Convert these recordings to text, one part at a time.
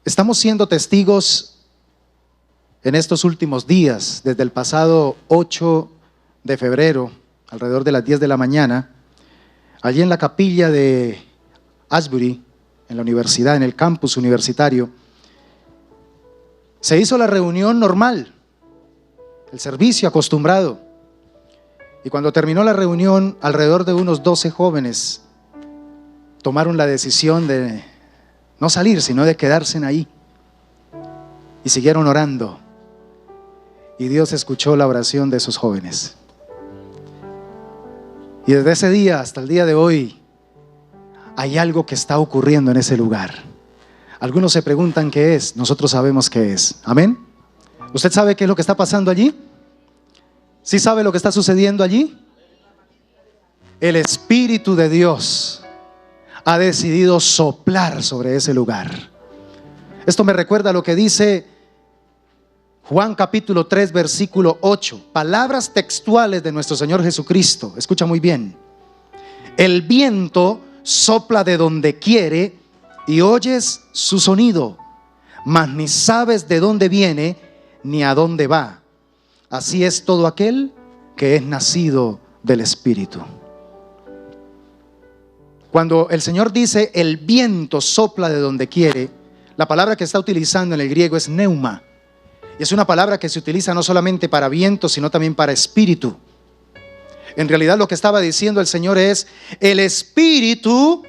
Estamos siendo testigos en estos últimos días, desde el pasado 8 de febrero, alrededor de las 10 de la mañana, allí en la capilla de Asbury, en la universidad, en el campus universitario, se hizo la reunión normal, el servicio acostumbrado. Y cuando terminó la reunión, alrededor de unos 12 jóvenes tomaron la decisión de no salir, sino de quedarse ahí. Y siguieron orando. Y Dios escuchó la oración de esos jóvenes. Y desde ese día hasta el día de hoy, hay algo que está ocurriendo en ese lugar. Algunos se preguntan qué es, nosotros sabemos qué es. ¿Amén? ¿Usted sabe qué es lo que está pasando allí? ¿Sí sabe lo que está sucediendo allí? El Espíritu de Dios ha decidido soplar sobre ese lugar. Esto me recuerda a lo que dice Juan capítulo 3 versículo 8, palabras textuales de nuestro Señor Jesucristo. Escucha muy bien. El viento sopla de donde quiere y oyes su sonido, mas ni sabes de dónde viene ni a dónde va. Así es todo aquel que es nacido del Espíritu. Cuando el Señor dice el viento sopla de donde quiere, la palabra que está utilizando en el griego es pneuma. Y es una palabra que se utiliza no solamente para viento, sino también para espíritu. En realidad lo que estaba diciendo el Señor es: el Espíritu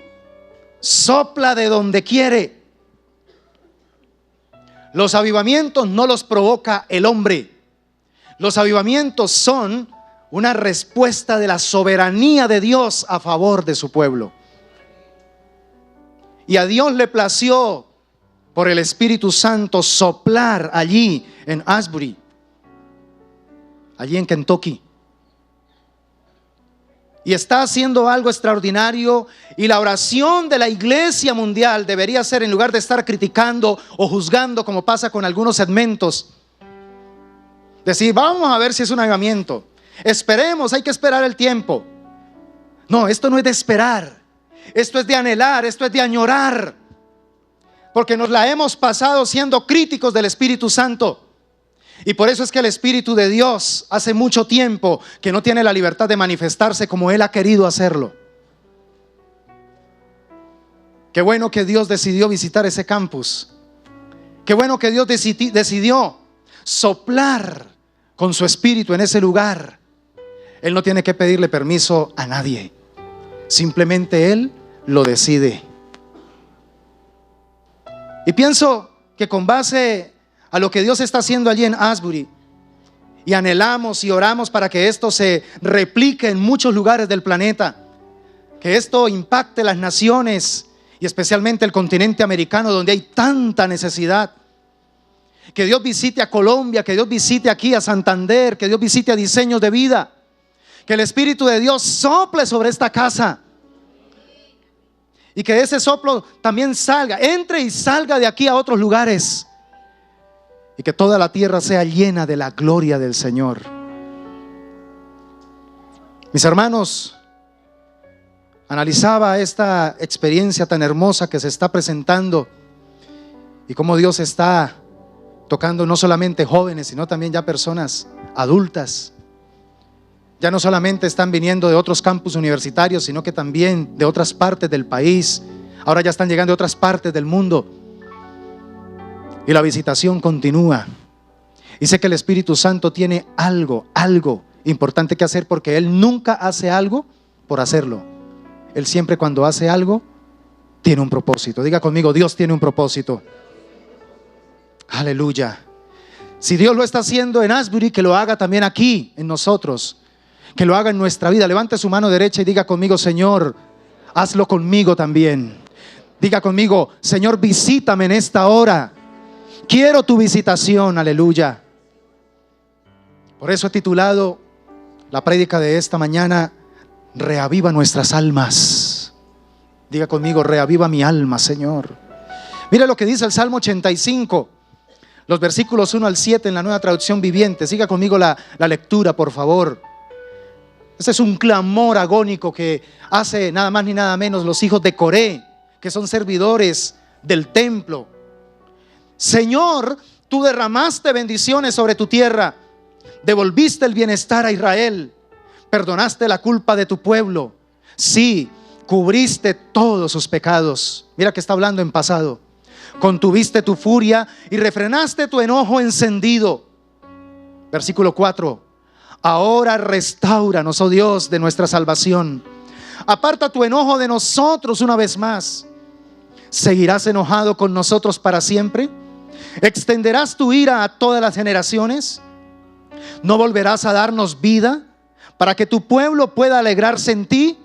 sopla de donde quiere. Los avivamientos no los provoca el hombre. Los avivamientos son una respuesta de la soberanía de Dios a favor de su pueblo. Y a Dios le plació por el Espíritu Santo soplar allí en Asbury, allí en Kentucky. Y está haciendo algo extraordinario. Y la oración de la iglesia mundial debería ser, en lugar de estar criticando o juzgando como pasa con algunos segmentos, decir: vamos a ver si es un avivamiento, esperemos, hay que esperar el tiempo. No, esto no es de esperar, esto es de anhelar, esto es de añorar, porque nos la hemos pasado siendo críticos del Espíritu Santo. Y por eso es que el Espíritu de Dios hace mucho tiempo que no tiene la libertad de manifestarse como Él ha querido hacerlo. Qué bueno que Dios decidió visitar ese campus. Qué bueno que Dios decidió soplar con su Espíritu en ese lugar. Él no tiene que pedirle permiso a nadie. Simplemente Él lo decide. Y pienso que con base a lo que Dios está haciendo allí en Asbury, y anhelamos y oramos para que esto se replique en muchos lugares del planeta, que esto impacte las naciones y especialmente el continente americano, donde hay tanta necesidad. Que Dios visite a Colombia, que Dios visite aquí a Santander, que Dios visite a Diseños de Vida, que el Espíritu de Dios sople sobre esta casa. Y que ese soplo también salga, entre y salga de aquí a otros lugares. Y que toda la tierra sea llena de la gloria del Señor. Mis hermanos, analizaba esta experiencia tan hermosa que se está presentando y cómo Dios está tocando no solamente jóvenes, sino también ya personas adultas. Ya no solamente están viniendo de otros campus universitarios, sino que también de otras partes del país. Ahora ya están llegando de otras partes del mundo. Y la visitación continúa. Y sé que el Espíritu Santo tiene algo importante que hacer, porque Él nunca hace algo por hacerlo. Él siempre, cuando hace algo, tiene un propósito. Diga conmigo: Dios tiene un propósito. Aleluya. Si Dios lo está haciendo en Asbury, que lo haga también aquí en nosotros, que lo haga en nuestra vida. Levante su mano derecha y diga conmigo: Señor, hazlo conmigo también. Diga conmigo: Señor, visítame en esta hora. Quiero tu visitación. Aleluya. Por eso he titulado la prédica de esta mañana: reaviva nuestras almas. Diga conmigo: reaviva mi alma, Señor. Mira lo que dice el Salmo 85, los versículos 1 al 7 en la Nueva Traducción Viviente. Siga conmigo la lectura, por favor. Este es un clamor agónico que hace nada más ni nada menos los hijos de Coré, que son servidores del templo. Señor, tú derramaste bendiciones sobre tu tierra, devolviste el bienestar a Israel, perdonaste la culpa de tu pueblo. Sí, cubriste todos sus pecados. Mira que está hablando en pasado. Contuviste tu furia y refrenaste tu enojo encendido. Versículo 4. Ahora restáuranos, oh Dios, de nuestra salvación. Aparta tu enojo de nosotros una vez más. ¿Seguirás enojado con nosotros para siempre? ¿Extenderás tu ira a todas las generaciones? ¿No volverás a darnos vida para que tu pueblo pueda alegrarse en ti?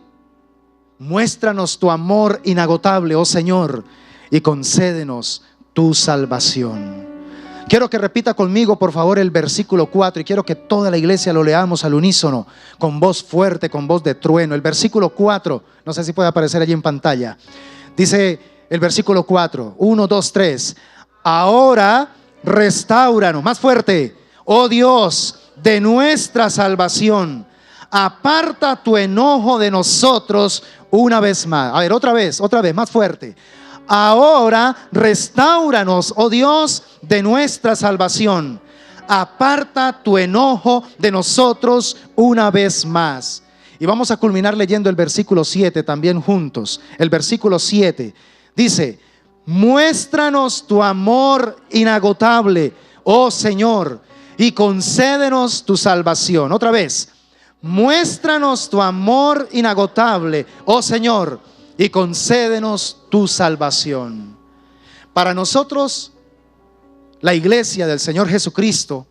Muéstranos tu amor inagotable, oh Señor, y concédenos tu salvación. Quiero que repita conmigo, por favor, el versículo 4, y quiero que toda la iglesia lo leamos al unísono, con voz fuerte, con voz de trueno. El versículo 4, no sé si puede aparecer allí en pantalla. Dice el versículo 4, 1, 2, 3. Ahora restáuranos, más fuerte, oh Dios, de nuestra salvación. Aparta tu enojo de nosotros una vez más. A ver, otra vez, más fuerte. Ahora restáuranos, oh Dios, de nuestra salvación. Aparta tu enojo de nosotros una vez más. Y vamos a culminar leyendo el versículo 7 también juntos. El versículo 7 dice: muéstranos tu amor inagotable, oh Señor, y concédenos tu salvación. Otra vez. Muéstranos tu amor inagotable, oh Señor, y concédenos tu salvación. Para nosotros, la iglesia del Señor Jesucristo,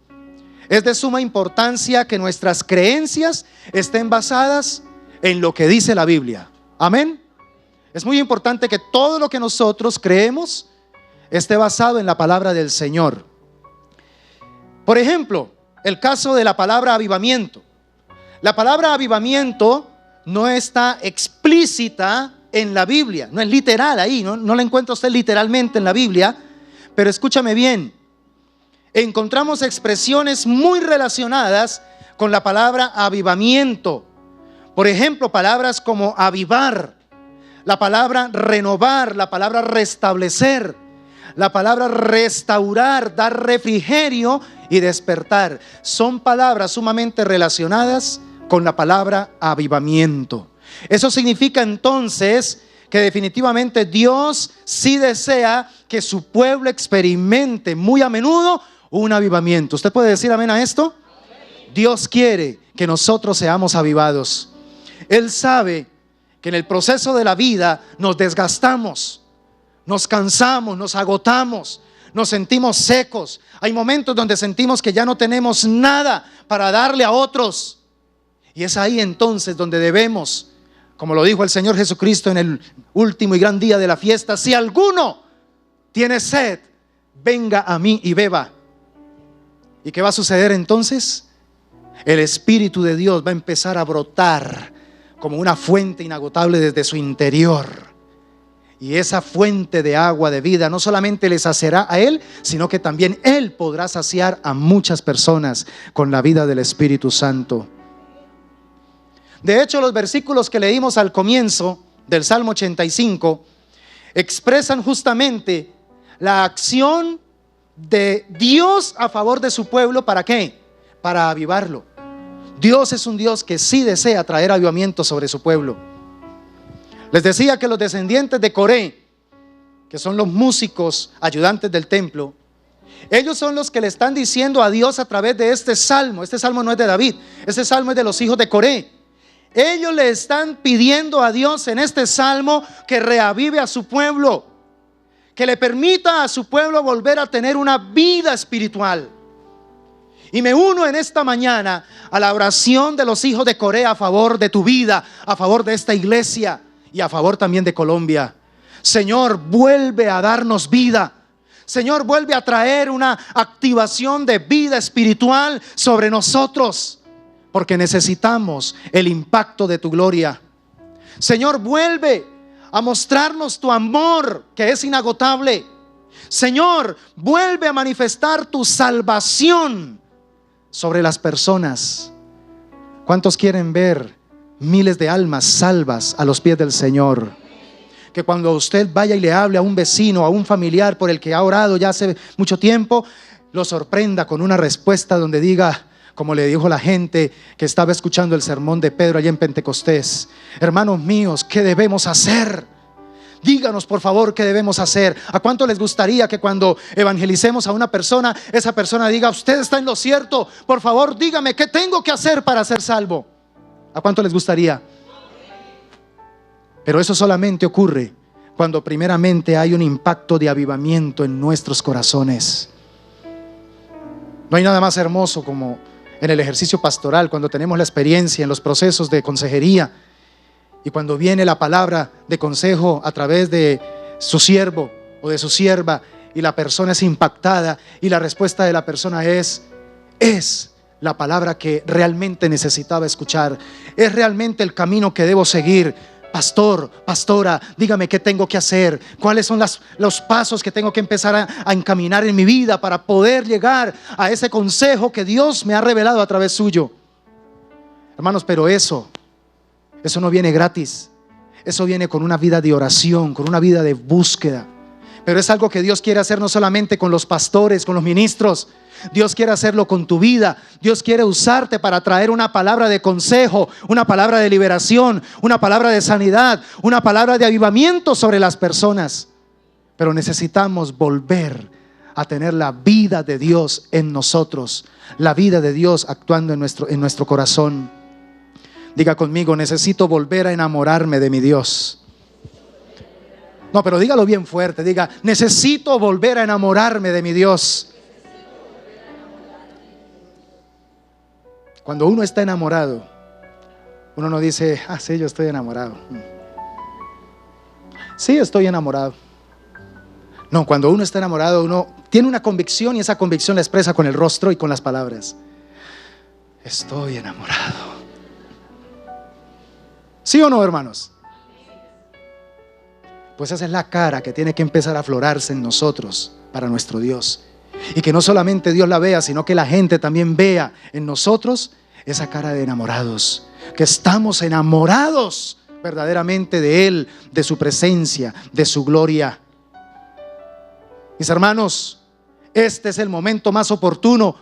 es de suma importancia que nuestras creencias estén basadas en lo que dice la Biblia. Amén. Es muy importante que todo lo que nosotros creemos esté basado en la palabra del Señor. Por ejemplo, el caso de la palabra avivamiento. La palabra avivamiento no está explícita en la Biblia, no es literal ahí, no la encuentra usted literalmente en la Biblia, pero escúchame bien, encontramos expresiones muy relacionadas con la palabra avivamiento. Por ejemplo, palabras como avivar, la palabra renovar, la palabra restablecer, la palabra restaurar, dar refrigerio y despertar. Son palabras sumamente relacionadas con la palabra avivamiento. Eso significa entonces que definitivamente Dios sí desea que su pueblo experimente muy a menudo un avivamiento. ¿Usted puede decir amén a esto? Amén. Dios quiere que nosotros seamos avivados. Él sabe que en el proceso de la vida nos desgastamos, nos cansamos, nos agotamos, nos sentimos secos. Hay momentos donde sentimos que ya no tenemos nada para darle a otros. Y es ahí entonces donde debemos, como lo dijo el Señor Jesucristo en el último y gran día de la fiesta: si alguno tiene sed, venga a mí y beba. ¿Y qué va a suceder entonces? El Espíritu de Dios va a empezar a brotar como una fuente inagotable desde su interior. Y esa fuente de agua de vida no solamente le saciará a Él, sino que también Él podrá saciar a muchas personas con la vida del Espíritu Santo. De hecho, los versículos que leímos al comienzo del Salmo 85 expresan justamente la acción de Dios a favor de su pueblo. ¿Para qué? Para avivarlo. Dios es un Dios que sí desea traer avivamiento sobre su pueblo. Les decía que los descendientes de Coré, que son los músicos ayudantes del templo, ellos son los que le están diciendo a Dios a través de este salmo. Este salmo no es de David, este salmo es de los hijos de Coré. Ellos le están pidiendo a Dios en este salmo que reavive a su pueblo, que le permita a su pueblo volver a tener una vida espiritual. Y me uno en esta mañana a la oración de los hijos de Coré a favor de tu vida, a favor de esta iglesia y a favor también de Colombia. Señor, vuelve a darnos vida. Señor, vuelve a traer una activación de vida espiritual sobre nosotros, porque necesitamos el impacto de tu gloria. Señor, vuelve a mostrarnos tu amor, que es inagotable. Señor, vuelve a manifestar tu salvación sobre las personas. ¿Cuántos quieren ver miles de almas salvas a los pies del Señor? que cuando usted vaya y le hable a un vecino, a un familiar por el que ha orado ya hace mucho tiempo, lo sorprenda con una respuesta donde diga, como le dijo la gente que estaba escuchando el sermón de Pedro allá en Pentecostés: hermanos míos, ¿qué debemos hacer? Díganos por favor qué debemos hacer. ¿A cuánto les gustaría que cuando evangelicemos a una persona, esa persona diga: usted está en lo cierto, por favor dígame qué tengo que hacer para ser salvo? ¿A cuánto les gustaría? Pero eso solamente ocurre cuando primeramente hay un impacto de avivamiento en nuestros corazones. No hay nada más hermoso como en el ejercicio pastoral, cuando tenemos la experiencia en los procesos de consejería y cuando viene la palabra de consejo a través de su siervo o de su sierva y la persona es impactada y la respuesta de la persona es la palabra que realmente necesitaba escuchar, es realmente el camino que debo seguir. Pastor, pastora, dígame qué tengo que hacer, cuáles son los pasos que tengo que empezar a encaminar en mi vida para poder llegar a ese consejo que Dios me ha revelado a través suyo. Hermanos, pero eso no viene gratis. Eso viene con una vida de oración, con una vida de búsqueda. Pero es algo que Dios quiere hacer no solamente con los pastores, con los ministros. Dios quiere hacerlo con tu vida. Dios quiere usarte para traer una palabra de consejo, una palabra de liberación, una palabra de sanidad, una palabra de avivamiento sobre las personas. Pero necesitamos volver a tener la vida de Dios en nosotros, la vida de Dios actuando en nuestro corazón. Diga conmigo: necesito volver a enamorarme de mi Dios. No, pero dígalo bien fuerte. Diga: necesito volver a enamorarme de mi Dios. Cuando uno está enamorado, uno no dice: sí, yo estoy enamorado. Sí, estoy enamorado. No, cuando uno está enamorado, uno tiene una convicción y esa convicción la expresa con el rostro y con las palabras. Estoy enamorado. ¿Sí o no, hermanos? Pues esa es la cara que tiene que empezar a aflorarse en nosotros para nuestro Dios. Y que no solamente Dios la vea, sino que la gente también vea en nosotros esa cara de enamorados. Que estamos enamorados verdaderamente de Él, de su presencia, de su gloria. Mis hermanos, este es el momento más oportuno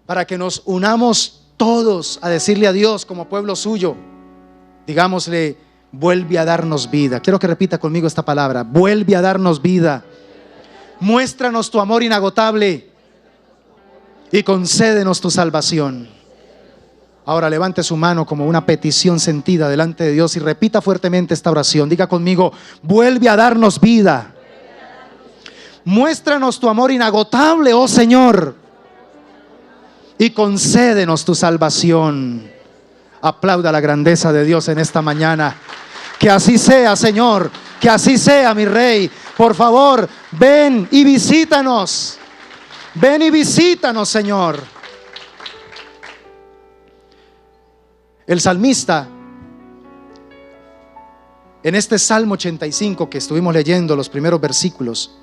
para que nos unamos todos a decirle a Dios como pueblo suyo. Digámosle: vuelve a darnos vida. Quiero que repita conmigo esta palabra: vuelve a darnos vida. Muéstranos tu amor inagotable y concédenos tu salvación. Ahora levante su mano como una petición sentida delante de Dios y repita fuertemente esta oración. Diga conmigo: vuelve a darnos vida. Muéstranos tu amor inagotable, oh Señor, y concédenos tu salvación. Aplauda la grandeza de Dios en esta mañana. Que así sea, Señor. Que así sea, mi Rey. Por favor, ven y visítanos. Ven y visítanos, Señor. El salmista, en este Salmo 85 que estuvimos leyendo los primeros versículos,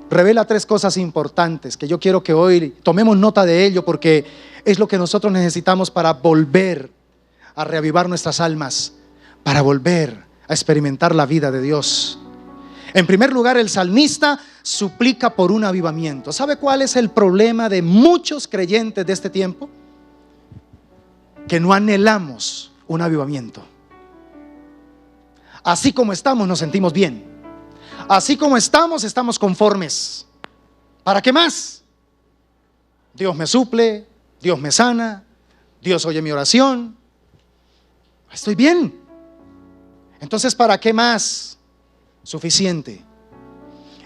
revela tres cosas importantes que yo quiero que hoy tomemos nota de ello, porque es lo que nosotros necesitamos para volver a reavivar nuestras almas, para volver a experimentar la vida de Dios. En primer lugar, el salmista suplica por un avivamiento. ¿Sabe cuál es el problema de muchos creyentes de este tiempo? Que no anhelamos un avivamiento. Así como estamos, nos sentimos bien. Así como estamos, estamos conformes. ¿Para qué más? Dios me suple, Dios me sana, Dios oye mi oración. Estoy bien. Entonces, ¿para qué más? Suficiente.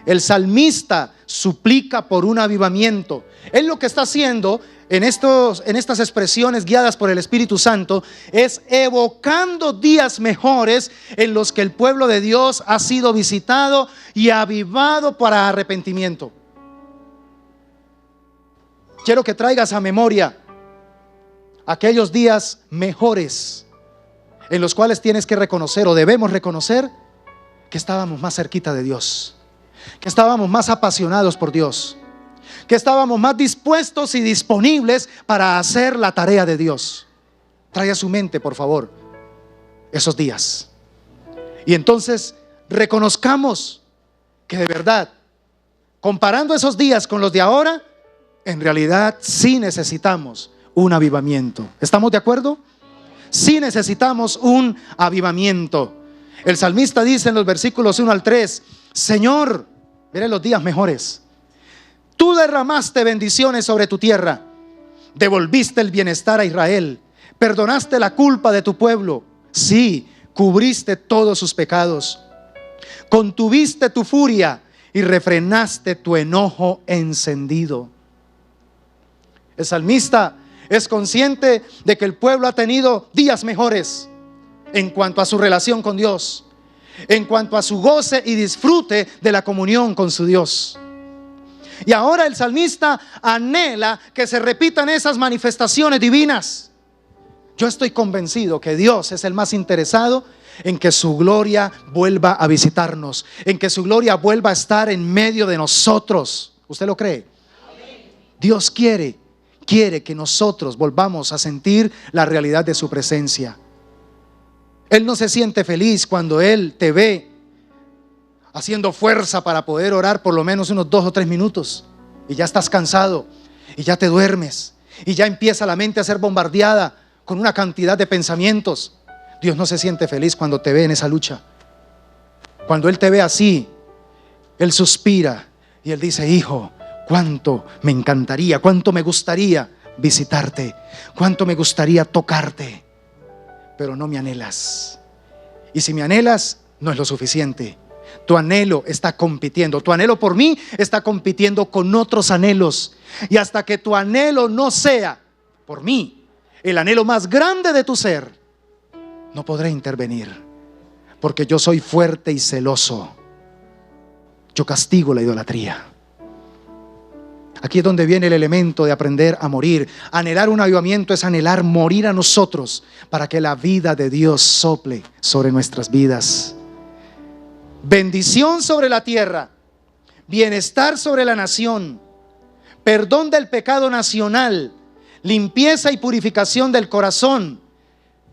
El salmista suplica por un avivamiento. Él lo que está haciendo en estas expresiones guiadas por el Espíritu Santo es evocando días mejores en los que el pueblo de Dios ha sido visitado y avivado para arrepentimiento. Quiero que traigas a memoria aquellos días mejores en los cuales tienes que reconocer, o debemos reconocer, que estábamos más cerquita de Dios, que estábamos más apasionados por Dios, que estábamos más dispuestos y disponibles para hacer la tarea de Dios. Trae a su mente, por favor, esos días. Y entonces reconozcamos que de verdad, comparando esos días con los de ahora, en realidad sí necesitamos un avivamiento. ¿Estamos de acuerdo? Sí necesitamos un avivamiento. El salmista dice en los versículos 1 al 3: Señor, miren los días mejores. Tú derramaste bendiciones sobre tu tierra, devolviste el bienestar a Israel, perdonaste la culpa de tu pueblo, sí, cubriste todos sus pecados, contuviste tu furia y refrenaste tu enojo encendido. El salmista es consciente de que el pueblo ha tenido días mejores en cuanto a su relación con Dios, en cuanto a su goce y disfrute de la comunión con su Dios. Y ahora el salmista anhela que se repitan esas manifestaciones divinas. Yo estoy convencido que Dios es el más interesado en que su gloria vuelva a visitarnos, en que su gloria vuelva a estar en medio de nosotros. ¿Usted lo cree? Dios quiere que nosotros volvamos a sentir la realidad de su presencia. Él no se siente feliz cuando Él te ve haciendo fuerza para poder orar por lo menos unos 2 o 3 minutos y ya estás cansado y ya te duermes y ya empieza la mente a ser bombardeada con una cantidad de pensamientos. Dios no se siente feliz cuando te ve en esa lucha. Cuando Él te ve así, Él suspira y Él dice: hijo, cuánto me encantaría, cuánto me gustaría visitarte, cuánto me gustaría tocarte, pero no me anhelas. Y si me anhelas, no es lo suficiente. Tu anhelo está compitiendo, tu anhelo por mí está compitiendo con otros anhelos. Y hasta que tu anhelo no sea por mí, el anhelo más grande de tu ser, no podré intervenir, porque yo soy fuerte y celoso. Yo castigo la idolatría. Aquí es donde viene el elemento de aprender a morir. Anhelar un avivamiento es anhelar morir a nosotros para que la vida de Dios sople sobre nuestras vidas. Bendición sobre la tierra, bienestar sobre la nación, perdón del pecado nacional, limpieza y purificación del corazón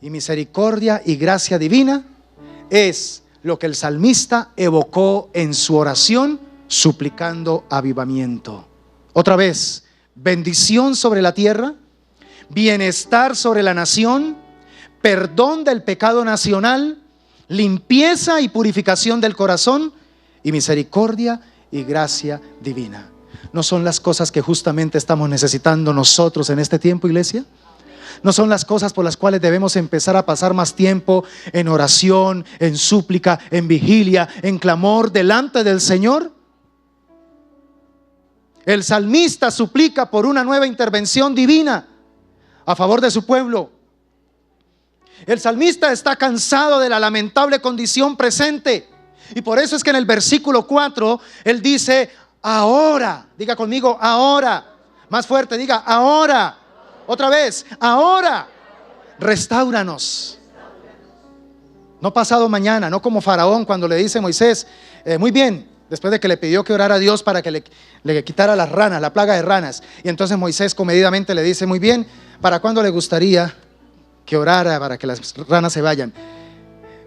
y misericordia y gracia divina es lo que el salmista evocó en su oración suplicando avivamiento. Otra vez, bendición sobre la tierra, bienestar sobre la nación, perdón del pecado nacional, limpieza y purificación del corazón y misericordia y gracia divina. ¿No son las cosas que justamente estamos necesitando nosotros en este tiempo, iglesia? ¿No son las cosas por las cuales debemos empezar a pasar más tiempo en oración, en súplica, en vigilia, en clamor delante del Señor? El salmista suplica por una nueva intervención divina a favor de su pueblo. El salmista está cansado de la lamentable condición presente. Y por eso es que en el versículo 4 él dice: ahora, diga conmigo, ahora. Más fuerte, diga, ahora. Otra vez, ahora. Restáuranos. No pasado mañana, no como Faraón cuando le dice a Moisés: muy bien, después de que le pidió que orara a Dios para que le quitara las ranas, la plaga de ranas. Y entonces Moisés comedidamente le dice: muy bien, ¿para cuándo le gustaría que orara para que las ranas se vayan?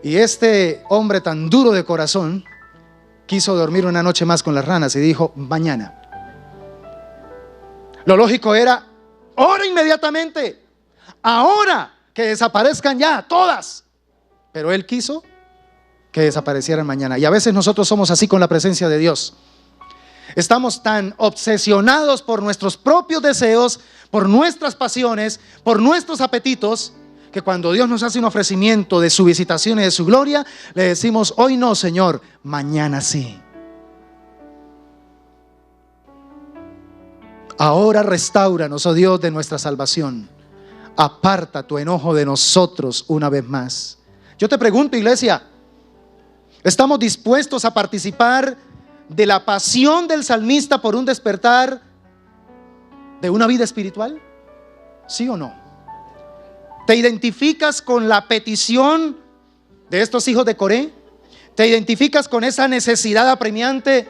Y este hombre tan duro de corazón quiso dormir una noche más con las ranas y dijo: mañana. Lo lógico era: ora inmediatamente, ahora, que desaparezcan ya todas. Pero él quiso que desaparecieran mañana. Y a veces nosotros somos así con la presencia de Dios. Estamos tan obsesionados por nuestros propios deseos, por nuestras pasiones, por nuestros apetitos, que cuando Dios nos hace un ofrecimiento de su visitación y de su gloria, le decimos: hoy no, Señor, mañana sí. Ahora restáuranos, oh Dios de nuestra salvación. Aparta tu enojo de nosotros una vez más. Yo te pregunto, iglesia, ¿estamos dispuestos a participar de la pasión del salmista por un despertar de una vida espiritual? ¿Sí o no? ¿Te identificas con la petición de estos hijos de Coré? ¿Te identificas con esa necesidad apremiante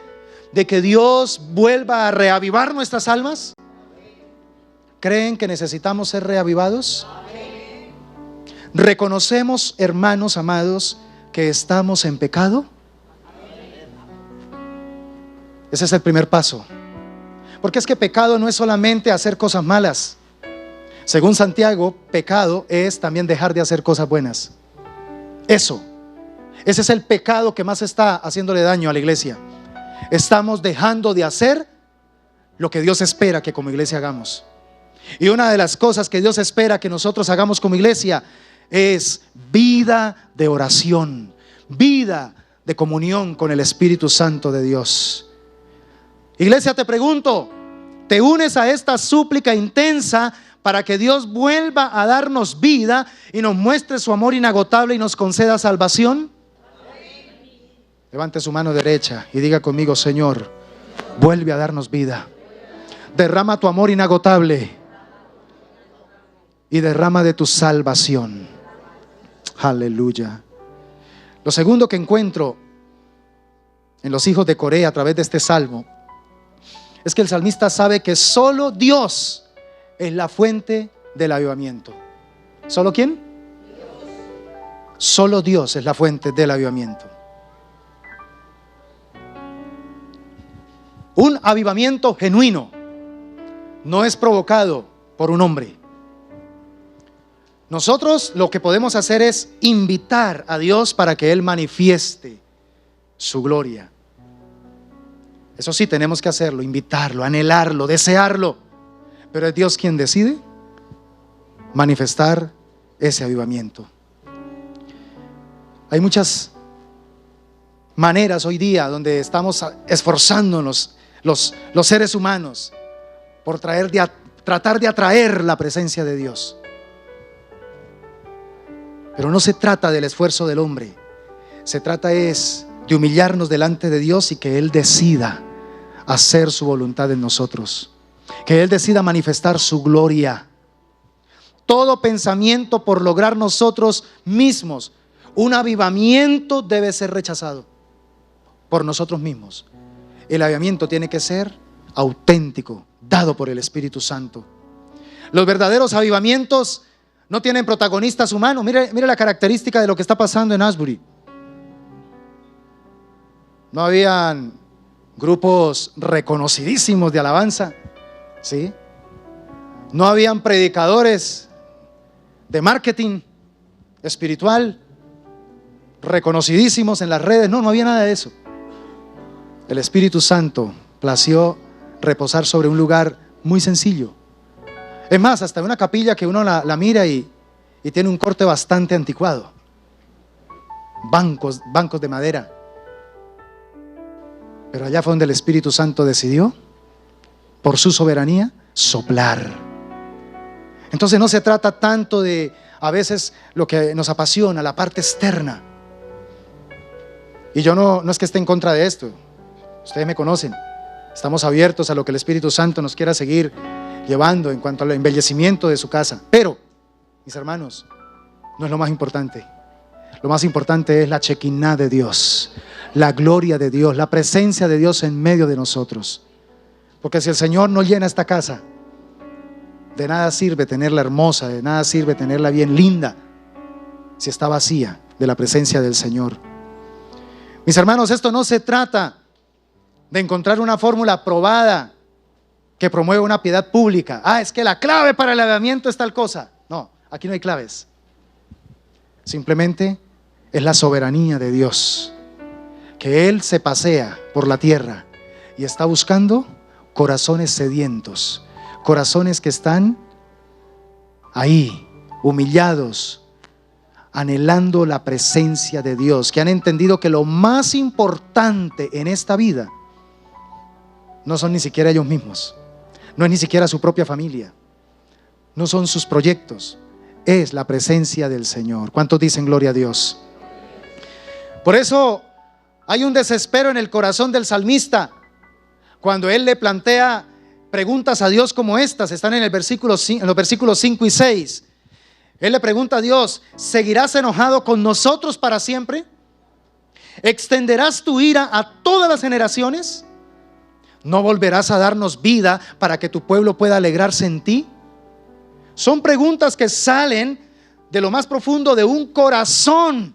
de que Dios vuelva a reavivar nuestras almas? ¿Creen que necesitamos ser reavivados? ¿Reconocemos, hermanos amados, que estamos en pecado? Ese es el primer paso. Porque es que pecado no es solamente hacer cosas malas. Según Santiago, pecado es también dejar de hacer cosas buenas. Ese es el pecado que más está haciéndole daño a la iglesia. Estamos dejando de hacer lo que Dios espera que como iglesia hagamos. Y una de las cosas que Dios espera que nosotros hagamos como iglesia es vida de oración, vida de comunión con el Espíritu Santo de Dios. Iglesia, te pregunto, ¿te unes a esta súplica intensa para que Dios vuelva a darnos vida y nos muestre su amor inagotable y nos conceda salvación? Levante su mano derecha y diga conmigo: Señor, vuelve a darnos vida. Derrama tu amor inagotable y derrama de tu salvación. Aleluya. Lo segundo que encuentro en los hijos de Coré a través de este salmo es que el salmista sabe que solo Dios es la fuente del avivamiento. ¿Solo quién? Dios. Solo Dios es la fuente del avivamiento. Un avivamiento genuino no es provocado por un hombre. Nosotros lo que podemos hacer es invitar a Dios para que Él manifieste su gloria. Eso sí, tenemos que hacerlo, invitarlo, anhelarlo, desearlo. Pero es Dios quien decide manifestar ese avivamiento. Hay muchas maneras hoy día donde estamos esforzándonos los seres humanos por tratar de atraer la presencia de Dios. Pero no se trata del esfuerzo del hombre. Se trata es de humillarnos delante de Dios y que Él decida hacer su voluntad en nosotros. Que Él decida manifestar su gloria. Todo pensamiento por lograr nosotros mismos un avivamiento debe ser rechazado por nosotros mismos. El avivamiento tiene que ser auténtico, dado por el Espíritu Santo. Los verdaderos avivamientos no tienen protagonistas humanos. Mire la característica de lo que está pasando en Asbury. No habían grupos reconocidísimos de alabanza, ¿sí? No habían predicadores de marketing espiritual reconocidísimos en las redes. No había nada de eso. El Espíritu Santo plació reposar sobre un lugar muy sencillo. Es más, hasta una capilla que uno la mira y tiene un corte bastante anticuado. Bancos de madera. Pero allá fue donde el Espíritu Santo decidió, por su soberanía, soplar. Entonces no se trata tanto de, a veces, lo que nos apasiona, la parte externa. Y yo no es que esté en contra de esto. Ustedes me conocen. Estamos abiertos a lo que el Espíritu Santo nos quiera seguir llevando en cuanto al embellecimiento de su casa. Pero, mis hermanos, no es lo más importante. Lo más importante es la chequiná de Dios, la gloria de Dios, la presencia de Dios en medio de nosotros. Porque si el Señor no llena esta casa, de nada sirve tenerla hermosa, de nada sirve tenerla bien linda, si está vacía de la presencia del Señor. Mis hermanos, esto no se trata de encontrar una fórmula probada que promueva una piedad pública. Es que la clave para el avivamiento es tal cosa. No, aquí no hay claves. Simplemente es la soberanía de Dios, que Él se pasea por la tierra y está buscando corazones sedientos, corazones que están ahí, humillados, anhelando la presencia de Dios, que han entendido que lo más importante en esta vida no son ni siquiera ellos mismos, no es ni siquiera su propia familia, no son sus proyectos, es la presencia del Señor. ¿Cuántos dicen gloria a Dios? Por eso hay un desespero en el corazón del salmista cuando él le plantea preguntas a Dios como estas. Están en los versículos 5 y 6. Él le pregunta a Dios: ¿seguirás enojado con nosotros para siempre? ¿Extenderás tu ira a todas las generaciones? ¿No volverás a darnos vida para que tu pueblo pueda alegrarse en ti? Son preguntas que salen de lo más profundo de un corazón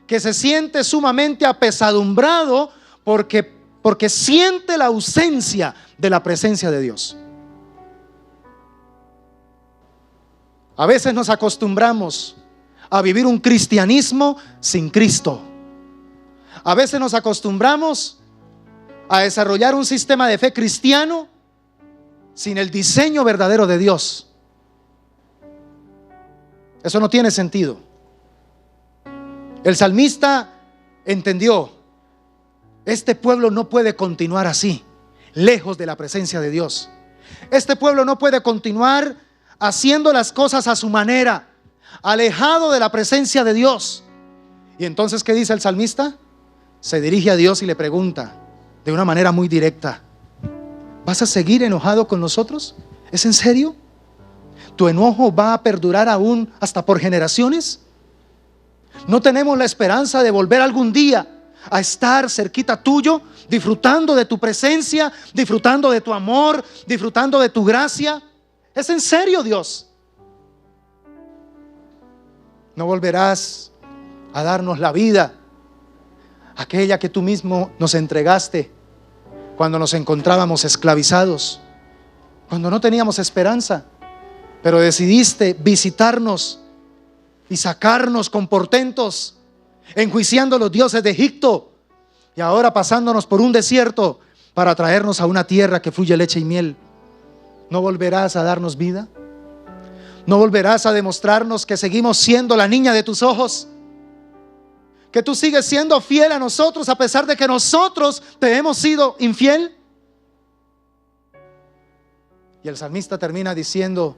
que se siente sumamente apesadumbrado porque porque siente la ausencia de la presencia de Dios. A veces nos acostumbramos a vivir un cristianismo sin Cristo. A veces nos acostumbramos a desarrollar un sistema de fe cristiano sin el diseño verdadero de Dios. Eso no tiene sentido. El salmista entendió: este pueblo no puede continuar así, lejos de la presencia de Dios. Este pueblo no puede continuar haciendo las cosas a su manera, alejado de la presencia de Dios. Y entonces, ¿qué dice el salmista? Se dirige a Dios y le pregunta de una manera muy directa: ¿vas a seguir enojado con nosotros? ¿Es en serio? ¿Tu enojo va a perdurar aún hasta por generaciones? ¿No tenemos la esperanza de volver algún día a estar cerquita tuyo, disfrutando de tu presencia, disfrutando de tu amor, disfrutando de tu gracia? ¿Es en serio, Dios? ¿No volverás a darnos la vida, aquella que tú mismo nos entregaste cuando nos encontrábamos esclavizados, cuando no teníamos esperanza, pero decidiste visitarnos y sacarnos con portentos, enjuiciando a los dioses de Egipto y ahora pasándonos por un desierto para traernos a una tierra que fluye leche y miel? ¿No volverás a darnos vida? ¿No volverás a demostrarnos que seguimos siendo la niña de tus ojos? ¿Que tú sigues siendo fiel a nosotros a pesar de que nosotros te hemos sido infiel? Y el salmista termina diciendo: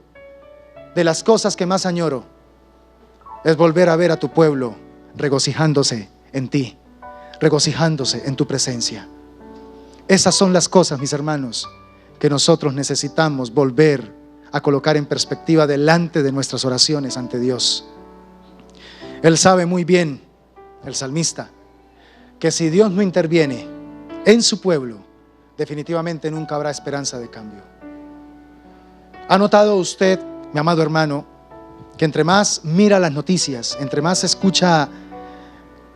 de las cosas que más añoro es volver a ver a tu pueblo regocijándose en ti, regocijándose en tu presencia. Esas son las cosas, mis hermanos, que nosotros necesitamos volver a colocar en perspectiva delante de nuestras oraciones ante Dios. Él sabe muy bien, el salmista, que si Dios no interviene en su pueblo, definitivamente nunca habrá esperanza de cambio. ¿Ha notado usted, mi amado hermano, que entre más mira las noticias, entre más escucha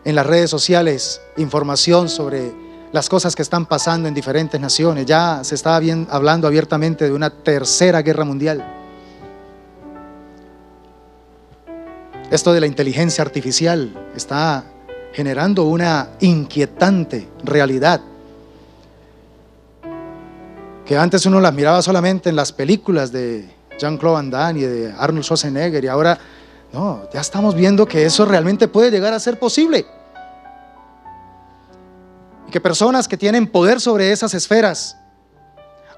en las redes sociales información sobre las cosas que están pasando en diferentes naciones? Ya se está hablando abiertamente de una tercera guerra mundial. Esto de la inteligencia artificial está generando una inquietante realidad que antes uno las miraba solamente en las películas de Jean-Claude Van Damme y de Arnold Schwarzenegger, y ahora no, ya estamos viendo que eso realmente puede llegar a ser posible. Y que personas que tienen poder sobre esas esferas,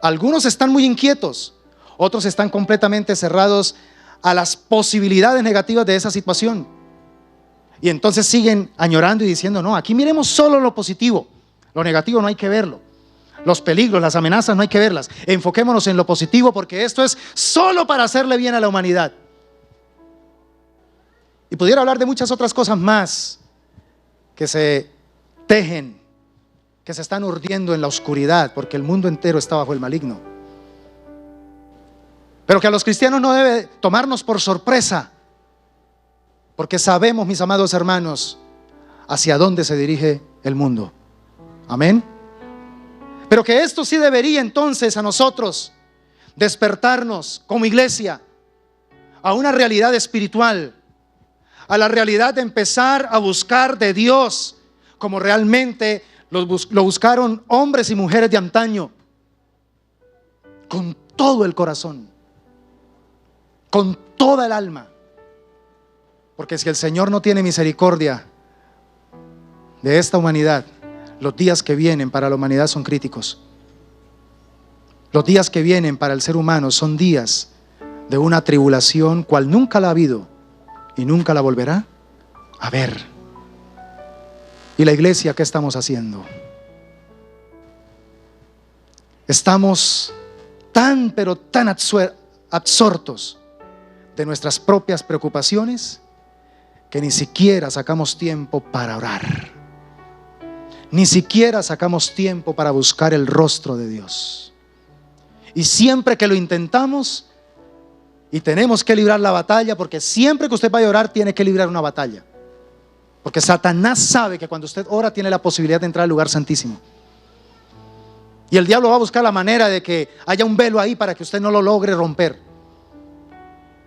algunos están muy inquietos, otros están completamente cerrados a las posibilidades negativas de esa situación. Y entonces siguen añorando y diciendo: no, aquí miremos solo lo positivo, lo negativo no hay que verlo. Los peligros, las amenazas no hay que verlas. Enfoquémonos en lo positivo, porque esto es solo para hacerle bien a la humanidad. Y pudiera hablar de muchas otras cosas más que se tejen, que se están urdiendo en la oscuridad, porque el mundo entero está bajo el maligno. Pero que a los cristianos no debe tomarnos por sorpresa, porque sabemos, mis amados hermanos, hacia dónde se dirige el mundo. Amén. Pero que esto sí debería entonces a nosotros despertarnos como iglesia a una realidad espiritual, a la realidad de empezar a buscar de Dios como realmente lo buscaron hombres y mujeres de antaño, con todo el corazón, con toda el alma. Porque si el Señor no tiene misericordia de esta humanidad, los días que vienen para la humanidad son críticos. Los días que vienen para el ser humano son días de una tribulación cual nunca la ha habido y nunca la volverá a ver. ¿Y la iglesia qué estamos haciendo? Estamos tan pero tan absortos de nuestras propias preocupaciones que ni siquiera sacamos tiempo para orar. Ni siquiera sacamos tiempo para buscar el rostro de Dios. Y siempre que lo intentamos y tenemos que librar la batalla, porque siempre que usted vaya a orar tiene que librar una batalla, porque Satanás sabe que cuando usted ora tiene la posibilidad de entrar al lugar santísimo. Y el diablo va a buscar la manera de que haya un velo ahí para que usted no lo logre romper.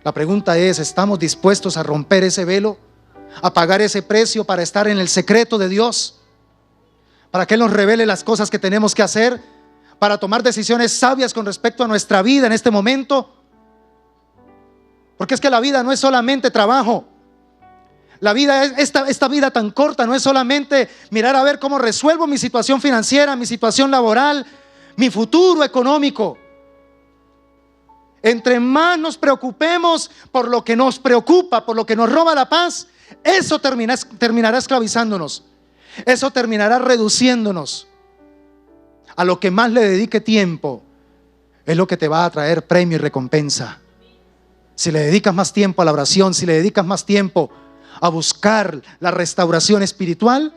La pregunta es, ¿estamos dispuestos a romper ese velo? ¿A pagar ese precio para estar en el secreto de Dios? ¿Para que Él nos revele las cosas que tenemos que hacer? ¿Para tomar decisiones sabias con respecto a nuestra vida en este momento? Porque es que la vida no es solamente trabajo. La vida es esta vida tan corta, no es solamente mirar a ver cómo resuelvo mi situación financiera, mi situación laboral, mi futuro económico. Entre más nos preocupemos por lo que nos preocupa, por lo que nos roba la paz, eso terminará esclavizándonos. Eso terminará reduciéndonos. A lo que más le dedique tiempo es lo que te va a traer premio y recompensa. Si le dedicas más tiempo a la oración, si le dedicas más tiempo a buscar la restauración espiritual,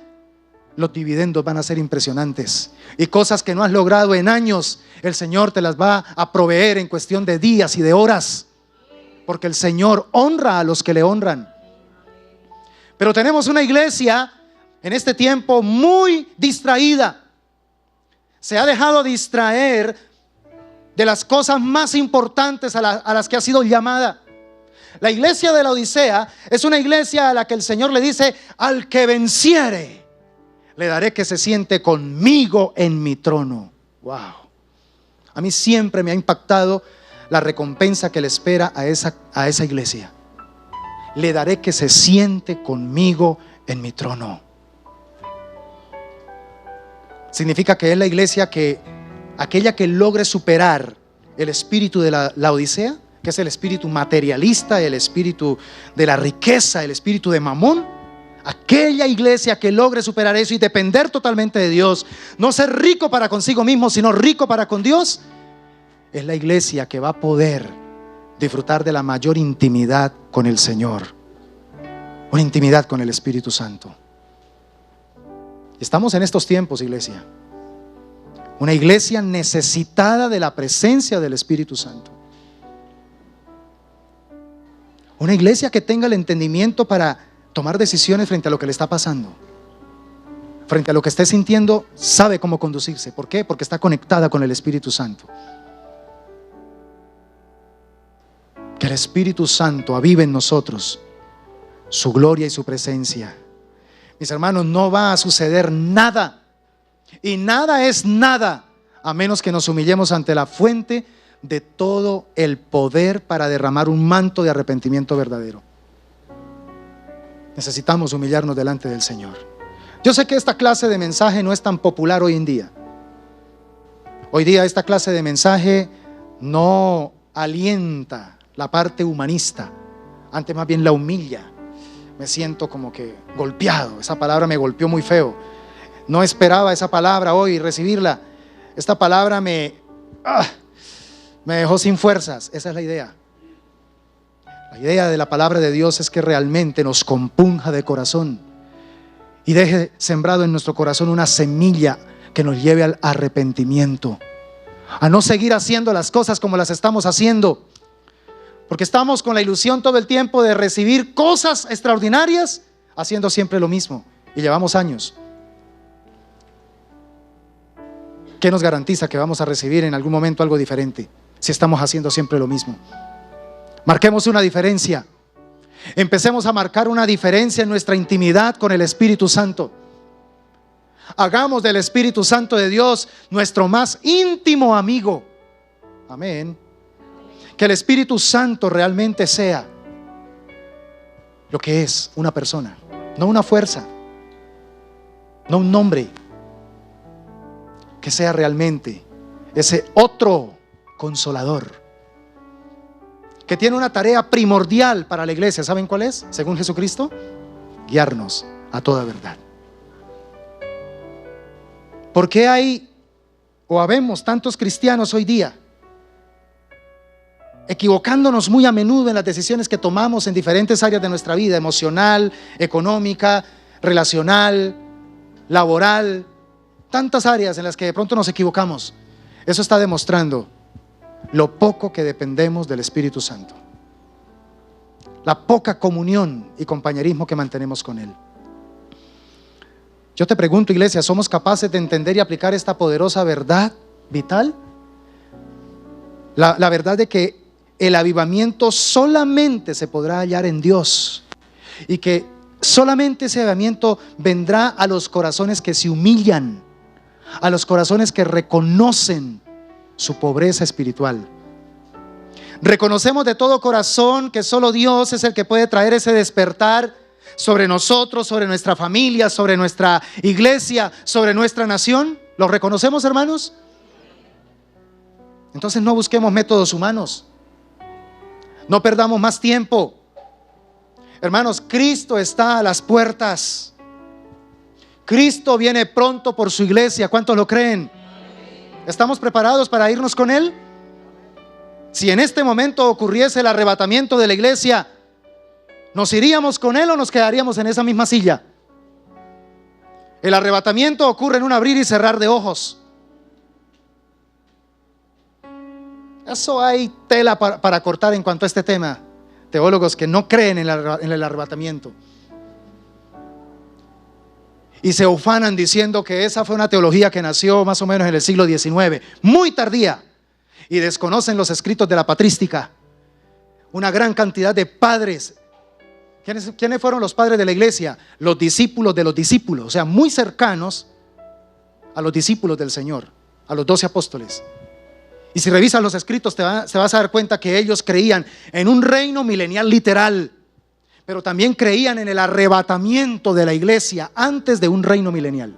los dividendos van a ser impresionantes. Y cosas que no has logrado en años, el Señor te las va a proveer en cuestión de días y de horas. Porque el Señor honra a los que le honran. Pero tenemos una iglesia en este tiempo muy distraída. Se ha dejado distraer de las cosas más importantes a las que ha sido llamada. La iglesia de la Odisea es una iglesia a la que el Señor le dice: al que venciere, le daré que se siente conmigo en mi trono. Wow. A mí siempre me ha impactado la recompensa que le espera a esa iglesia. Le daré que se siente conmigo en mi trono. Significa que es la iglesia aquella que logre superar el espíritu de la Odisea, que es el espíritu materialista, el espíritu de la riqueza, el espíritu de Mamón. Aquella iglesia que logre superar eso y depender totalmente de Dios, no ser rico para consigo mismo, sino rico para con Dios, es la iglesia que va a poder disfrutar de la mayor intimidad con el Señor, una intimidad con el Espíritu Santo. Estamos en estos tiempos, iglesia, una iglesia necesitada de la presencia del Espíritu Santo. Una iglesia que tenga el entendimiento para tomar decisiones frente a lo que le está pasando, frente a lo que esté sintiendo, sabe cómo conducirse. ¿Por qué? Porque está conectada con el Espíritu Santo. Que el Espíritu Santo avive en nosotros su gloria y su presencia. Mis hermanos, no va a suceder nada, y nada es nada, a menos que nos humillemos ante la fuente de todo el poder para derramar un manto de arrepentimiento verdadero. Necesitamos humillarnos delante del Señor. Yo sé que esta clase de mensaje no es tan popular hoy en día. Hoy día esta clase de mensaje no alienta la parte humanista, antes más bien la humilla. Me siento como que golpeado. Esa palabra me golpeó muy feo. No esperaba esa palabra hoy recibirla. Esta palabra me dejó sin fuerzas. Esa es la idea. La idea de la palabra de Dios es que realmente nos compunja de corazón y deje sembrado en nuestro corazón una semilla que nos lleve al arrepentimiento, a no seguir haciendo las cosas como las estamos haciendo, porque estamos con la ilusión todo el tiempo de recibir cosas extraordinarias haciendo siempre lo mismo, y llevamos años. ¿Qué nos garantiza que vamos a recibir en algún momento algo diferente si estamos haciendo siempre lo mismo? Marquemos una diferencia. Empecemos a marcar una diferencia en nuestra intimidad con el Espíritu Santo. Hagamos del Espíritu Santo de Dios nuestro más íntimo amigo. Amén. Que el Espíritu Santo realmente sea lo que es una persona, no una fuerza, no un nombre. Que sea realmente ese otro consolador que tiene una tarea primordial para la iglesia. ¿Saben cuál es? Según Jesucristo, guiarnos a toda verdad. ¿Por qué hay o habemos tantos cristianos hoy día equivocándonos muy a menudo en las decisiones que tomamos en diferentes áreas de nuestra vida, emocional, económica, relacional, laboral, tantas áreas en las que de pronto nos equivocamos? Eso está demostrando lo poco que dependemos del Espíritu Santo, la poca comunión y compañerismo que mantenemos con Él. Yo te pregunto, iglesia, ¿somos capaces de entender y aplicar esta poderosa verdad vital, la verdad de que el avivamiento solamente se podrá hallar en Dios, y que solamente ese avivamiento vendrá a los corazones que se humillan, a los corazones que reconocen su pobreza espiritual. Reconocemos de todo corazón que solo Dios es el que puede traer ese despertar sobre nosotros, sobre nuestra familia, sobre nuestra iglesia, sobre nuestra nación. ¿Lo reconocemos, hermanos? Entonces no busquemos métodos humanos. No perdamos más tiempo. Hermanos, Cristo está a las puertas. Cristo viene pronto por su iglesia. ¿Cuántos lo creen? ¿Estamos preparados para irnos con Él? Si en este momento ocurriese el arrebatamiento de la iglesia, ¿nos iríamos con Él o nos quedaríamos en esa misma silla? El arrebatamiento ocurre en un abrir y cerrar de ojos. Eso hay tela para cortar en cuanto a este tema. Teólogos que no creen en el arrebatamiento y se ufanan diciendo que esa fue una teología que nació más o menos en el siglo XIX, muy tardía, y desconocen los escritos de la patrística. Una gran cantidad de padres. ¿Quiénes fueron los padres de la iglesia? Los discípulos de los discípulos, o sea, muy cercanos a los discípulos del Señor, a los 12 apóstoles. Y si revisas los escritos te vas a dar cuenta que ellos creían en un reino milenial literal, pero también creían en el arrebatamiento de la iglesia antes de un reino milenial.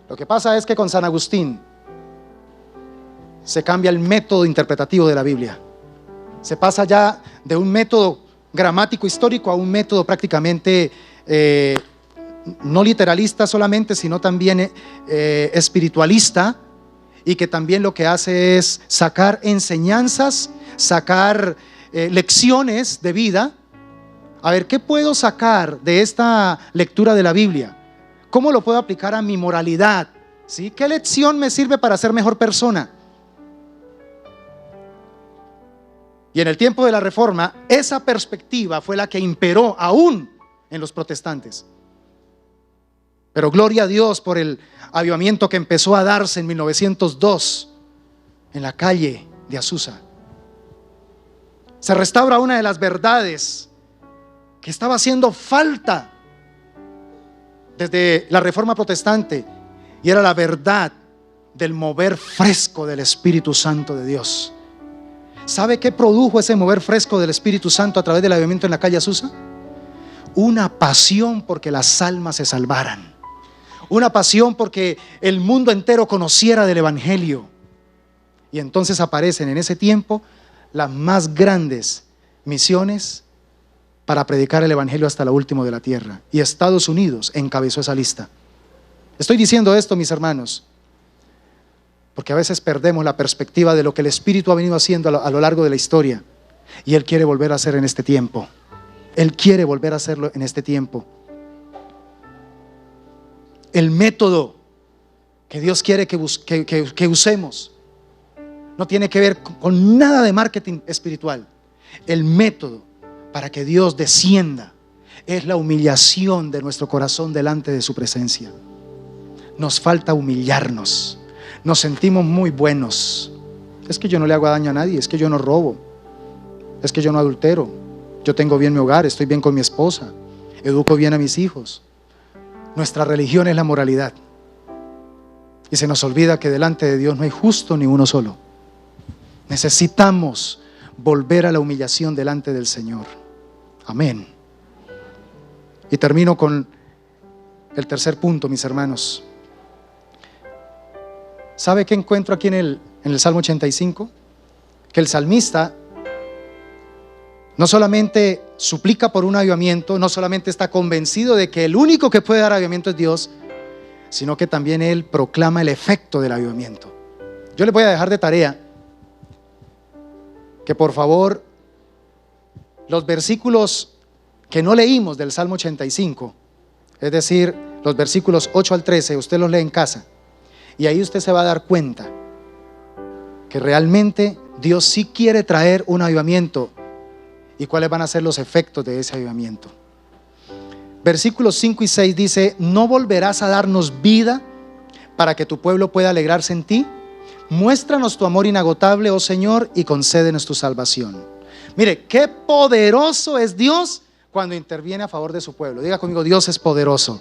Lo que pasa es que con San Agustín se cambia el método interpretativo de la Biblia. Se pasa ya de un método gramático histórico a un método prácticamente no literalista solamente, sino también espiritualista, y que también lo que hace es sacar enseñanzas, sacar lecciones de vida. A ver, ¿qué puedo sacar de esta lectura de la Biblia? ¿Cómo lo puedo aplicar a mi moralidad? ¿Sí? ¿Qué lección me sirve para ser mejor persona? Y en el tiempo de la Reforma, esa perspectiva fue la que imperó aún en los protestantes. Pero gloria a Dios por el avivamiento que empezó a darse en 1902 en la calle de Azusa. Se restaura una de las verdades que estaba haciendo falta desde la Reforma protestante, y era la verdad del mover fresco del Espíritu Santo de Dios. ¿Sabe qué produjo ese mover fresco del Espíritu Santo a través del avivamiento en la calle Azusa? Una pasión porque las almas se salvaran. Una pasión porque el mundo entero conociera del Evangelio. Y entonces aparecen en ese tiempo las más grandes misiones para predicar el Evangelio hasta lo último de la tierra. Y Estados Unidos encabezó esa lista. Estoy diciendo esto, mis hermanos, porque a veces perdemos la perspectiva de lo que el Espíritu ha venido haciendo a lo largo de la historia. Y Él quiere volver a hacer en este tiempo. Él quiere volver a hacerlo en este tiempo. El método que Dios quiere que usemos no tiene que ver con nada de marketing espiritual. El método para que Dios descienda es la humillación de nuestro corazón delante de su presencia. Nos falta humillarnos. Nos sentimos muy buenos. Es que yo no le hago daño a nadie, es que yo no robo, es que yo no adultero, yo tengo bien mi hogar, estoy bien con mi esposa, educo bien a mis hijos. Nuestra religión es la moralidad. Y se nos olvida que delante de Dios no hay justo ni uno solo. Necesitamos volver a la humillación delante del Señor. Amén. Y termino con el tercer punto, mis hermanos. ¿Sabe qué encuentro aquí en el Salmo 85? Que el salmista no solamente suplica por un avivamiento, no solamente está convencido de que el único que puede dar avivamiento es Dios, sino que también él proclama el efecto del avivamiento. Yo les voy a dejar de tarea que por favor los versículos que no leímos del Salmo 85, es decir, los versículos 8 al 13, usted los lee en casa, y ahí usted se va a dar cuenta que realmente Dios sí quiere traer un avivamiento. ¿Y cuáles van a ser los efectos de ese avivamiento? Versículos 5 y 6 dice: no volverás a darnos vida para que tu pueblo pueda alegrarse en ti. Muéstranos tu amor inagotable, oh Señor, y concédenos tu salvación. Mire, qué poderoso es Dios cuando interviene a favor de su pueblo. Diga conmigo, Dios es poderoso.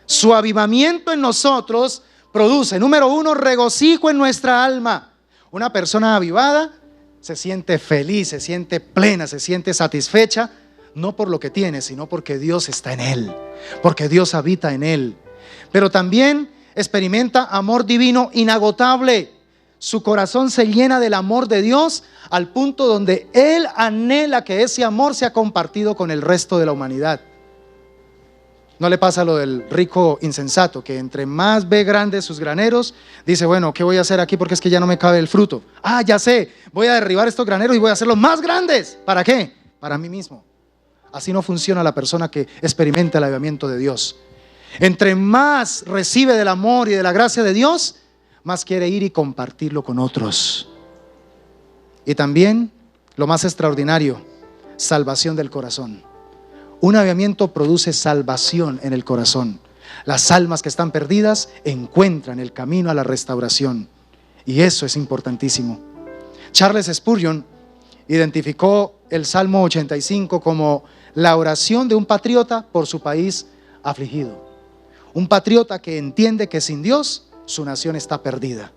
Su avivamiento en nosotros produce, número uno, regocijo en nuestra alma. Una persona avivada se siente feliz, se siente plena, se siente satisfecha, no por lo que tiene, sino porque Dios está en él, porque Dios habita en él. Pero también experimenta amor divino inagotable. Su corazón se llena del amor de Dios al punto donde él anhela que ese amor sea compartido con el resto de la humanidad. ¿No le pasa lo del rico insensato, que entre más ve grandes sus graneros, dice, bueno, ¿qué voy a hacer aquí? Porque es que ya no me cabe el fruto. Ah, ya sé, voy a derribar estos graneros y voy a hacerlos más grandes. ¿Para qué? Para mí mismo. Así no funciona la persona que experimenta el avivamiento de Dios. Entre más recibe del amor y de la gracia de Dios, más quiere ir y compartirlo con otros. Y también, lo más extraordinario, salvación del corazón. Un avivamiento produce salvación en el corazón. Las almas que están perdidas encuentran el camino a la restauración. Y eso es importantísimo. Charles Spurgeon identificó el Salmo 85 como la oración de un patriota por su país afligido. Un patriota que entiende que sin Dios su nación está perdida.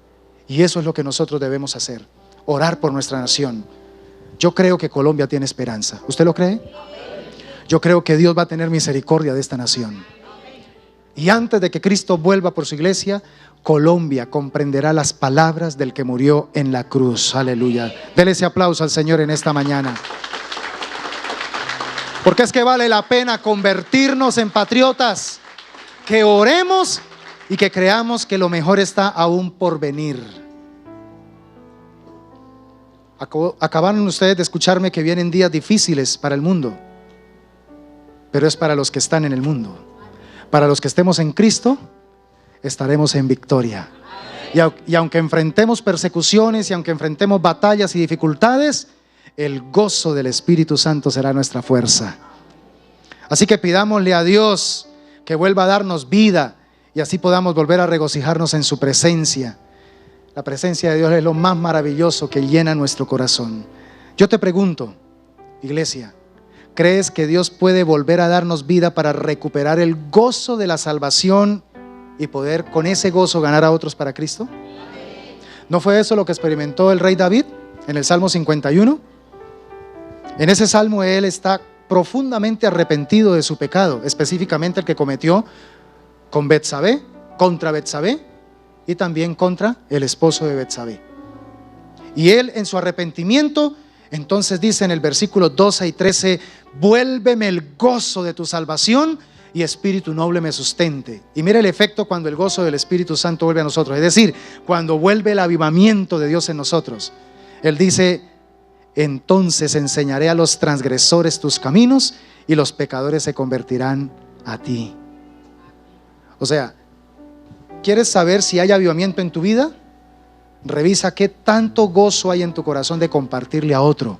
Y eso es lo que nosotros debemos hacer, orar por nuestra nación. Yo creo que Colombia tiene esperanza. ¿Usted lo cree? Yo creo que Dios va a tener misericordia de esta nación. Y antes de que Cristo vuelva por su iglesia, Colombia comprenderá las palabras del que murió en la cruz. Aleluya. Dele ese aplauso al Señor en esta mañana. Porque es que vale la pena convertirnos en patriotas, que oremos y que creamos que lo mejor está aún por venir. Acabaron ustedes de escucharme que vienen días difíciles para el mundo, pero es para los que están en el mundo. Para los que estemos en Cristo, estaremos en victoria. Y aunque enfrentemos persecuciones y aunque enfrentemos batallas y dificultades, el gozo del Espíritu Santo será nuestra fuerza. Así que pidámosle a Dios que vuelva a darnos vida y así podamos volver a regocijarnos en su presencia. La presencia de Dios es lo más maravilloso que llena nuestro corazón. Yo te pregunto, iglesia, ¿crees que Dios puede volver a darnos vida para recuperar el gozo de la salvación y poder con ese gozo ganar a otros para Cristo? ¿No fue eso lo que experimentó el rey David en el Salmo 51? En ese salmo él está profundamente arrepentido de su pecado, específicamente el que cometió con Betsabé, contra Betsabé y también contra el esposo de Betsabé. Y él en su arrepentimiento, entonces dice en el versículo 12 y 13, vuélveme el gozo de tu salvación y espíritu noble me sustente. Y mira el efecto cuando el gozo del Espíritu Santo vuelve a nosotros, es decir, cuando vuelve el avivamiento de Dios en nosotros. Él dice, entonces enseñaré a los transgresores tus caminos y los pecadores se convertirán a ti. O sea, ¿quieres saber si hay avivamiento en tu vida? Revisa qué tanto gozo hay en tu corazón de compartirle a otro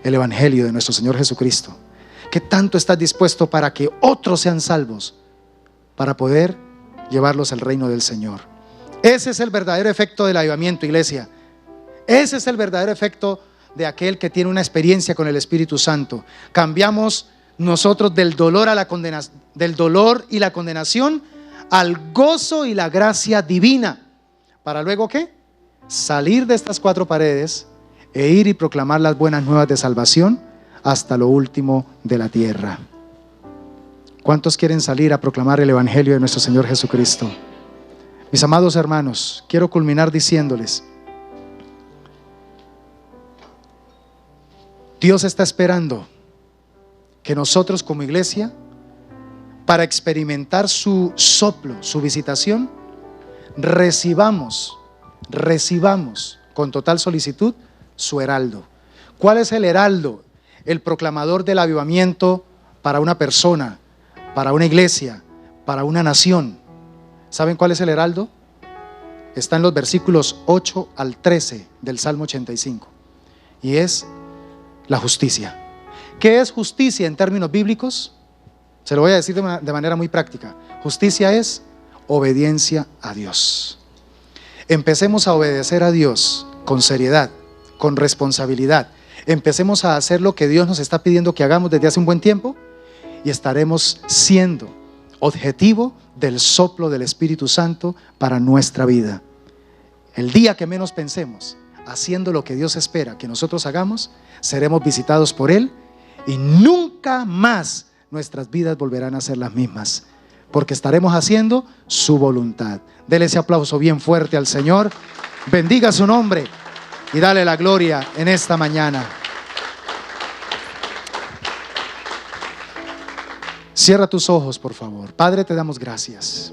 el evangelio de nuestro Señor Jesucristo. ¿Qué tanto estás dispuesto para que otros sean salvos, para poder llevarlos al reino del Señor? Ese es el verdadero efecto del avivamiento, iglesia. Ese es el verdadero efecto de aquel que tiene una experiencia con el Espíritu Santo. Cambiamos nosotros del dolor y la condenación al gozo y la gracia divina. ¿Para luego qué? Salir de estas cuatro paredes e ir y proclamar las buenas nuevas de salvación hasta lo último de la tierra. ¿Cuántos quieren salir a proclamar el evangelio de nuestro Señor Jesucristo? Mis amados hermanos, quiero culminar diciéndoles, Dios está esperando que nosotros como iglesia, para experimentar su soplo, su visitación, recibamos con total solicitud su heraldo. ¿Cuál es el heraldo? El proclamador del avivamiento para una persona, para una iglesia, para una nación. ¿Saben cuál es el heraldo? Está en los versículos 8 al 13 del Salmo 85. Y es la justicia. ¿Qué es justicia en términos bíblicos? Se lo voy a decir de manera muy práctica. Justicia es obediencia a Dios. Empecemos a obedecer a Dios con seriedad, con responsabilidad. Empecemos a hacer lo que Dios nos está pidiendo que hagamos desde hace un buen tiempo y estaremos siendo objetivo del soplo del Espíritu Santo para nuestra vida. El día que menos pensemos, haciendo lo que Dios espera que nosotros hagamos, seremos visitados por Él y nunca más nuestras vidas volverán a ser las mismas, porque estaremos haciendo su voluntad. Dele ese aplauso bien fuerte al Señor, bendiga su nombre y dale la gloria en esta mañana. Cierra tus ojos, por favor. Padre, te damos gracias.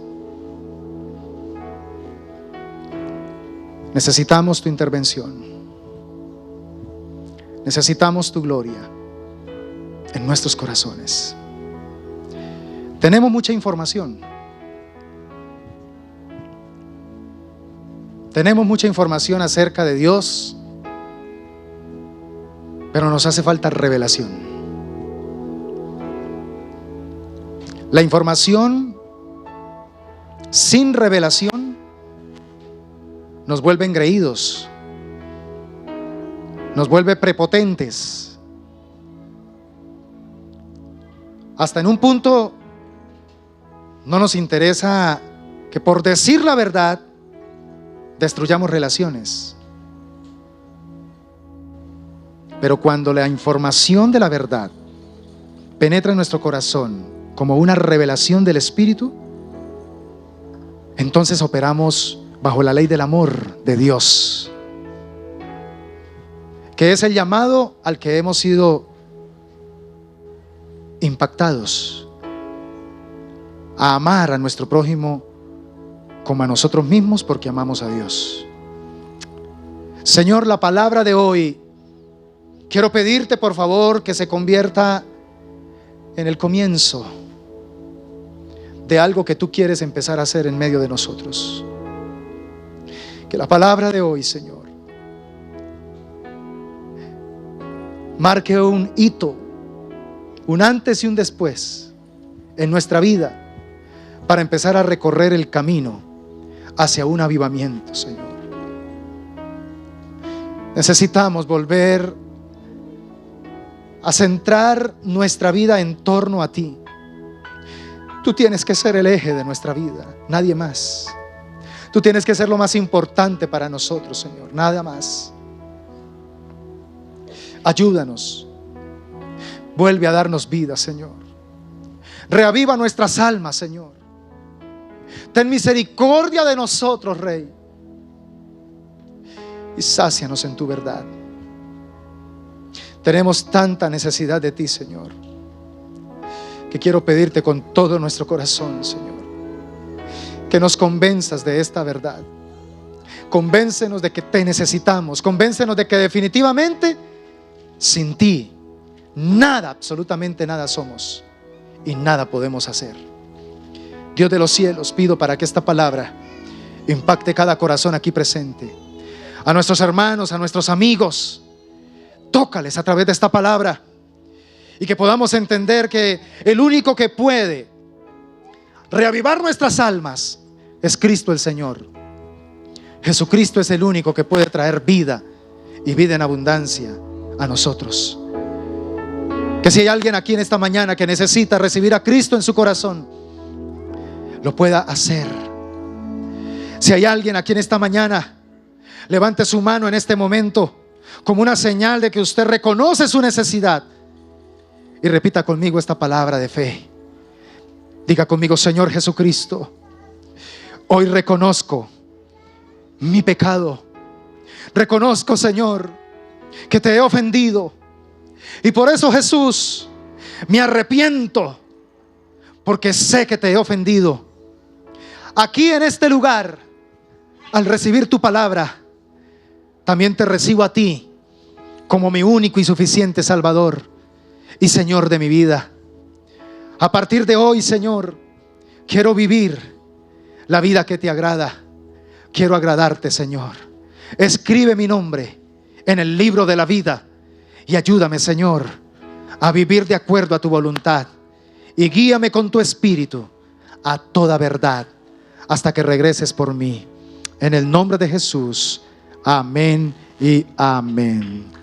Necesitamos tu intervención. Necesitamos tu gloria en nuestros corazones. Tenemos mucha información. Tenemos mucha información acerca de Dios, pero nos hace falta revelación. La información sin revelación nos vuelve engreídos, nos vuelve prepotentes. Hasta en un punto no nos interesa que por decir la verdad destruyamos relaciones. Pero cuando la información de la verdad penetra en nuestro corazón como una revelación del Espíritu, entonces operamos bajo la ley del amor de Dios, que es el llamado al que hemos sido impactados, a amar a nuestro prójimo como a nosotros mismos, porque amamos a Dios. Señor, la palabra de hoy, quiero pedirte por favor que se convierta en el comienzo de algo que tú quieres empezar a hacer en medio de nosotros. Que la palabra de hoy, Señor, marque un hito, un antes y un después en nuestra vida, para empezar a recorrer el camino hacia un avivamiento, Señor. Necesitamos volver a centrar nuestra vida en torno a ti. Tú tienes que ser el eje de nuestra vida, nadie más. Tú tienes que ser lo más importante para nosotros, Señor, nada más. Ayúdanos. Vuelve a darnos vida, Señor. Reaviva nuestras almas, Señor. Ten misericordia de nosotros, Rey. Y sácianos en tu verdad. Tenemos tanta necesidad de ti, Señor, que quiero pedirte con todo nuestro corazón, Señor, que nos convenzas de esta verdad. Convéncenos de que te necesitamos. Convéncenos de que definitivamente sin ti nada, absolutamente nada somos y nada podemos hacer. Dios de los cielos, pido para que esta palabra impacte cada corazón aquí presente. A nuestros hermanos, a nuestros amigos, tócales a través de esta palabra y que podamos entender que el único que puede reavivar nuestras almas es Cristo el Señor. Jesucristo es el único que puede traer vida y vida en abundancia a nosotros. Que si hay alguien aquí en esta mañana que necesita recibir a Cristo en su corazón, lo pueda hacer. Si hay alguien aquí en esta mañana, levante su mano en este momento como una señal de que usted reconoce su necesidad y repita conmigo esta palabra de fe. Diga conmigo: Señor Jesucristo, hoy reconozco mi pecado. Reconozco, Señor, que te he ofendido, y por eso, Jesús, me arrepiento, porque sé que te he ofendido. Aquí en este lugar, al recibir tu palabra, también te recibo a ti como mi único y suficiente Salvador y Señor de mi vida. A partir de hoy, Señor, quiero vivir la vida que te agrada. Quiero agradarte, Señor. Escribe mi nombre en el libro de la vida y ayúdame, Señor, a vivir de acuerdo a tu voluntad y guíame con tu espíritu a toda verdad hasta que regreses por mí. En el nombre de Jesús. Amén y amén.